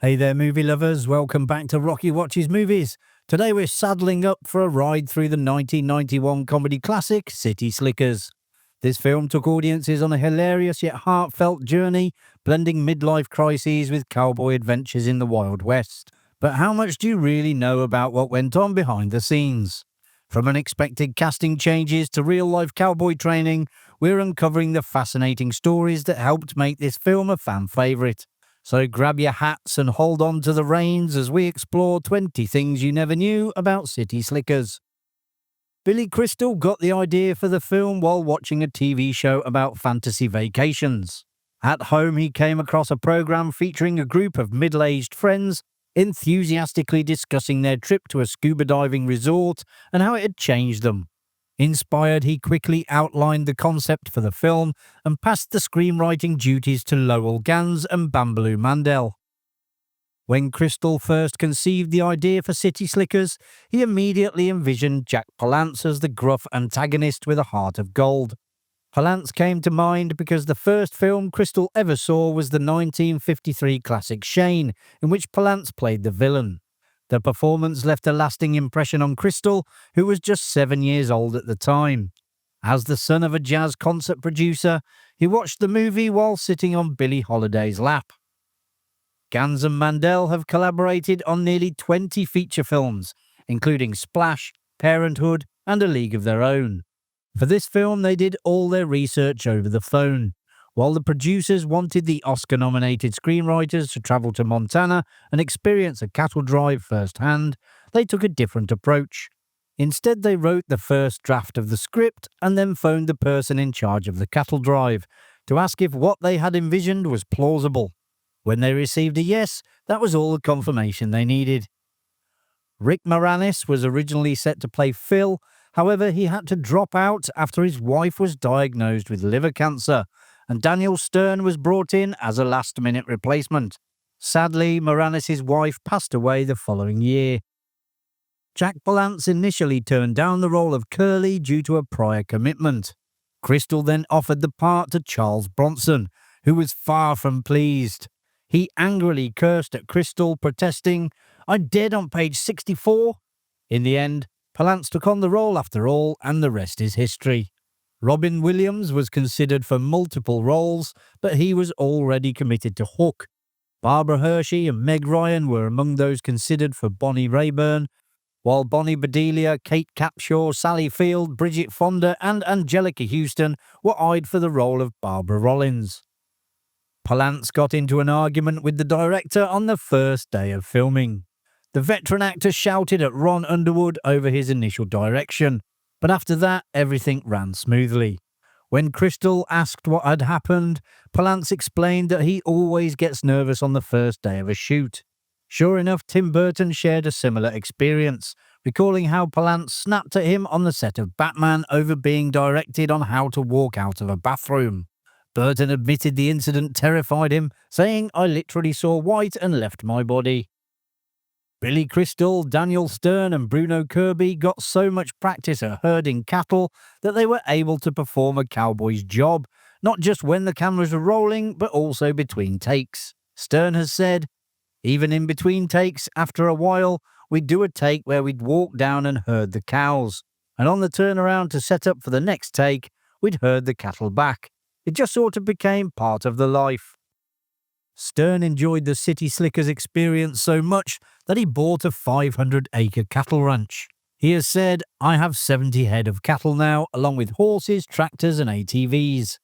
Hey there, movie lovers. Welcome back to Rocky Watches Movies. Today we're saddling up for a ride through the 1991 comedy classic City Slickers. This film took audiences on a hilarious yet heartfelt journey, blending midlife crises with cowboy adventures in the Wild West. But how much do you really know about what went on behind the scenes? From unexpected casting changes to real-life cowboy training, we're uncovering the fascinating stories that helped make this film a fan favourite. So grab your hats and hold on to the reins as we explore 20 things you never knew about City Slickers. Billy Crystal got the idea for the film while watching a TV show about fantasy vacations. At home, he came across a program featuring a group of middle-aged friends enthusiastically discussing their trip to a scuba diving resort and how it had changed them. Inspired, he quickly outlined the concept for the film and passed the screenwriting duties to Lowell Ganz and Bambaloo Mandel. When Crystal first conceived the idea for City Slickers, he immediately envisioned Jack Palance as the gruff antagonist with a heart of gold. Palance came to mind because the first film Crystal ever saw was the 1953 classic Shane, in which Palance played the villain. The performance left a lasting impression on Crystal, who was just 7 years old at the time. As the son of a jazz concert producer, he watched the movie while sitting on Billie Holiday's lap. Ganz and Mandel have collaborated on nearly 20 feature films, including Splash, Parenthood, and A League of Their Own. For this film, they did all their research over the phone. While the producers wanted the Oscar-nominated screenwriters to travel to Montana and experience a cattle drive firsthand, they took a different approach. Instead, they wrote the first draft of the script and then phoned the person in charge of the cattle drive to ask if what they had envisioned was plausible. When they received a yes, that was all the confirmation they needed. Rick Moranis was originally set to play Phil. However, he had to drop out after his wife was diagnosed with liver cancer, and Daniel Stern was brought in as a last-minute replacement. Sadly, Moranis' wife passed away the following year. Jack Palance initially turned down the role of Curly due to a prior commitment. Crystal then offered the part to Charles Bronson, who was far from pleased. He angrily cursed at Crystal, protesting, "I'm dead on page 64. In the end, Palance took on the role after all, and the rest is history. Robin Williams was considered for multiple roles, but he was already committed to Hook. Barbara Hershey and Meg Ryan were among those considered for Bonnie Rayburn, while Bonnie Bedelia, Kate Capshaw, Sally Field, Bridget Fonda, and Angelica Houston were eyed for the role of Barbara Rollins. Palance got into an argument with the director on the first day of filming. The veteran actor shouted at Ron Underwood over his initial direction, but after that, everything ran smoothly. When Crystal asked what had happened, Palance explained that he always gets nervous on the first day of a shoot. Sure enough, Tim Burton shared a similar experience, recalling how Palance snapped at him on the set of Batman over being directed on how to walk out of a bathroom. Burton admitted the incident terrified him, saying, "I literally saw white and left my body." Billy Crystal, Daniel Stern and Bruno Kirby got so much practice at herding cattle that they were able to perform a cowboy's job, not just when the cameras were rolling, but also between takes. Stern has said, "Even in between takes, after a while, we'd do a take where we'd walk down and herd the cows, and on the turnaround to set up for the next take, we'd herd the cattle back. It just sort of became part of the life." Stern enjoyed the City Slickers experience so much that he bought a 500-acre cattle ranch. He has said, "I have 70 head of cattle now, along with horses, tractors and ATVs.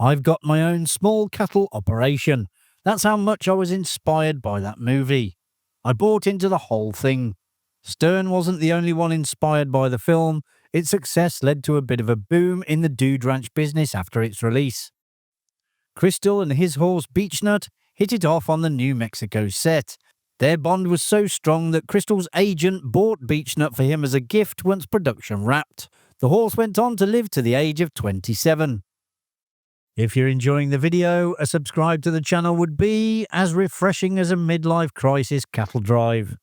I've got my own small cattle operation. That's how much I was inspired by that movie. I bought into the whole thing." Stern wasn't the only one inspired by the film. Its success led to a bit of a boom in the Dude Ranch business after its release. Crystal and his horse Beechnut hit it off on the New Mexico set. Their bond was so strong that Crystal's agent bought Beechnut for him as a gift once production wrapped. The horse went on to live to the age of 27. If you're enjoying the video, a subscribe to the channel would be as refreshing as a midlife crisis cattle drive.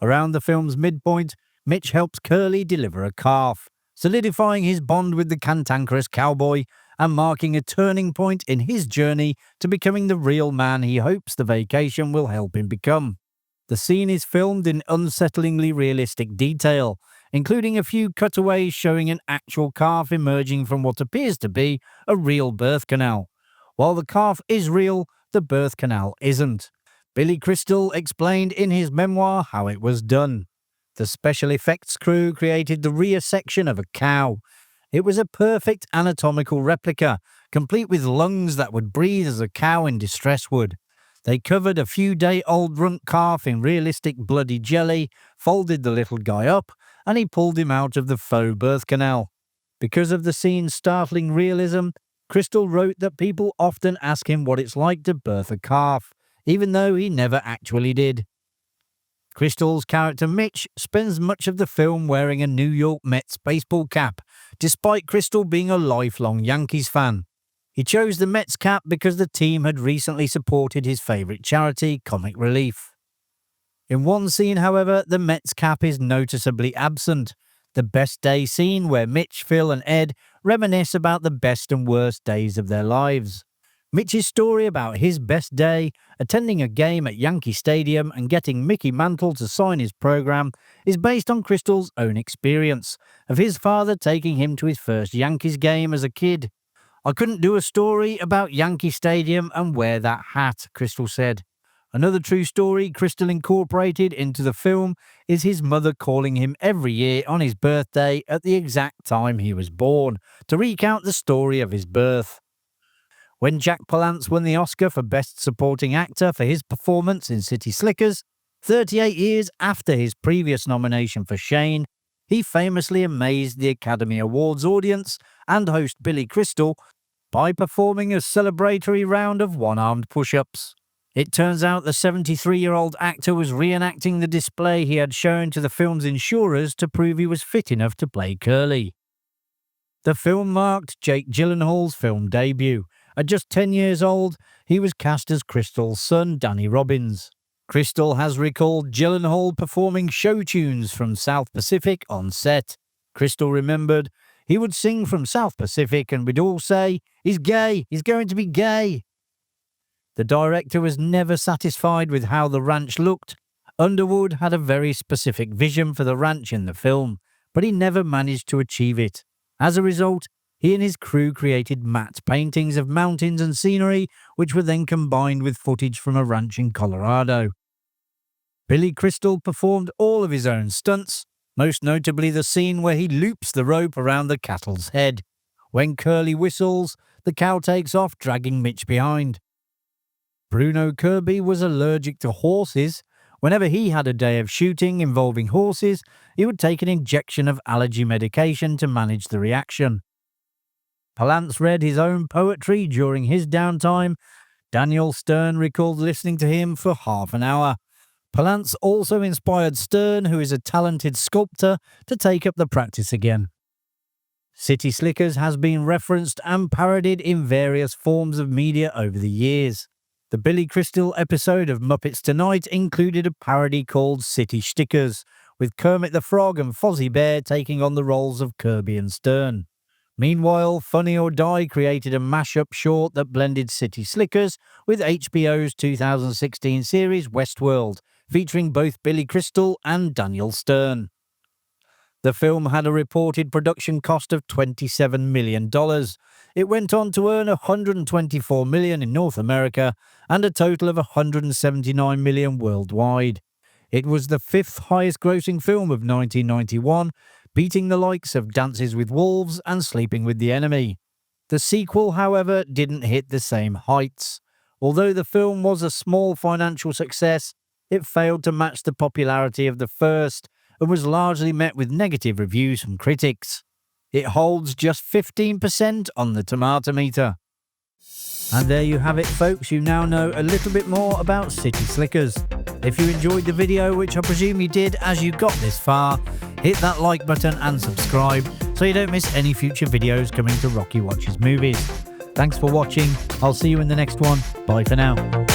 Around the film's midpoint, Mitch helps Curly deliver a calf, solidifying his bond with the cantankerous cowboy and marking a turning point in his journey to becoming the real man he hopes the vacation will help him become. The scene is filmed in unsettlingly realistic detail, including a few cutaways showing an actual calf emerging from what appears to be a real birth canal. While the calf is real, the birth canal isn't. Billy Crystal explained in his memoir how it was done. The special effects crew created the rear section of a cow. It was a perfect anatomical replica, complete with lungs that would breathe as a cow in distress would. They covered a few-day-old runt calf in realistic bloody jelly, folded the little guy up, and he pulled him out of the faux birth canal. Because of the scene's startling realism, Crystal wrote that people often ask him what it's like to birth a calf, even though he never actually did. Crystal's character Mitch spends much of the film wearing a New York Mets baseball cap, despite Crystal being a lifelong Yankees fan. He chose the Mets cap because the team had recently supported his favourite charity, Comic Relief. In one scene, however, the Mets cap is noticeably absent. The best day scene where Mitch, Phil and Ed reminisce about the best and worst days of their lives. Mitch's story about his best day, attending a game at Yankee Stadium and getting Mickey Mantle to sign his program, is based on Crystal's own experience of his father taking him to his first Yankees game as a kid. "I couldn't do a story about Yankee Stadium and wear that hat," Crystal said. Another true story Crystal incorporated into the film is his mother calling him every year on his birthday at the exact time he was born to recount the story of his birth. When Jack Palance won the Oscar for Best Supporting Actor for his performance in City Slickers, 38 years after his previous nomination for Shane, he famously amazed the Academy Awards audience and host Billy Crystal by performing a celebratory round of one-armed push-ups. It turns out the 73-year-old actor was reenacting the display he had shown to the film's insurers to prove he was fit enough to play Curly. The film marked Jake Gyllenhaal's film debut. At just 10 years old, he was cast as Crystal's son, Danny Robbins. Crystal has recalled Gyllenhaal performing show tunes from South Pacific on set. Crystal remembered, "He would sing from South Pacific and we'd all say, 'He's gay, he's going to be gay.'" The director was never satisfied with how the ranch looked. Underwood had a very specific vision for the ranch in the film, but he never managed to achieve it. As a result, he and his crew created matte paintings of mountains and scenery, which were then combined with footage from a ranch in Colorado. Billy Crystal performed all of his own stunts, most notably the scene where he loops the rope around the cattle's head. When Curly whistles, the cow takes off, dragging Mitch behind. Bruno Kirby was allergic to horses. Whenever he had a day of shooting involving horses, he would take an injection of allergy medication to manage the reaction. Palance read his own poetry during his downtime. Daniel Stern recalled listening to him for half an hour. Palance also inspired Stern, who is a talented sculptor, to take up the practice again. City Slickers has been referenced and parodied in various forms of media over the years. The Billy Crystal episode of Muppets Tonight included a parody called City Stickers, with Kermit the Frog and Fozzie Bear taking on the roles of Kirby and Stern. Meanwhile, Funny or Die created a mashup short that blended City Slickers with HBO's 2016 series Westworld, featuring both Billy Crystal and Daniel Stern. The film had a reported production cost of $27 million. It went on to earn $124 million in North America and a total of $179 million worldwide. It was the fifth highest grossing film of 1991, beating the likes of Dances with Wolves and Sleeping with the Enemy. The sequel, however, didn't hit the same heights. Although the film was a small financial success, it failed to match the popularity of the first and was largely met with negative reviews from critics. It holds just 15% on the tomato meter. And there you have it, folks. You now know a little bit more about City Slickers. If you enjoyed the video, which I presume you did as you got this far, hit that like button and subscribe so you don't miss any future videos coming to Rocky Watches Movies. Thanks for watching. I'll see you in the next one. Bye for now.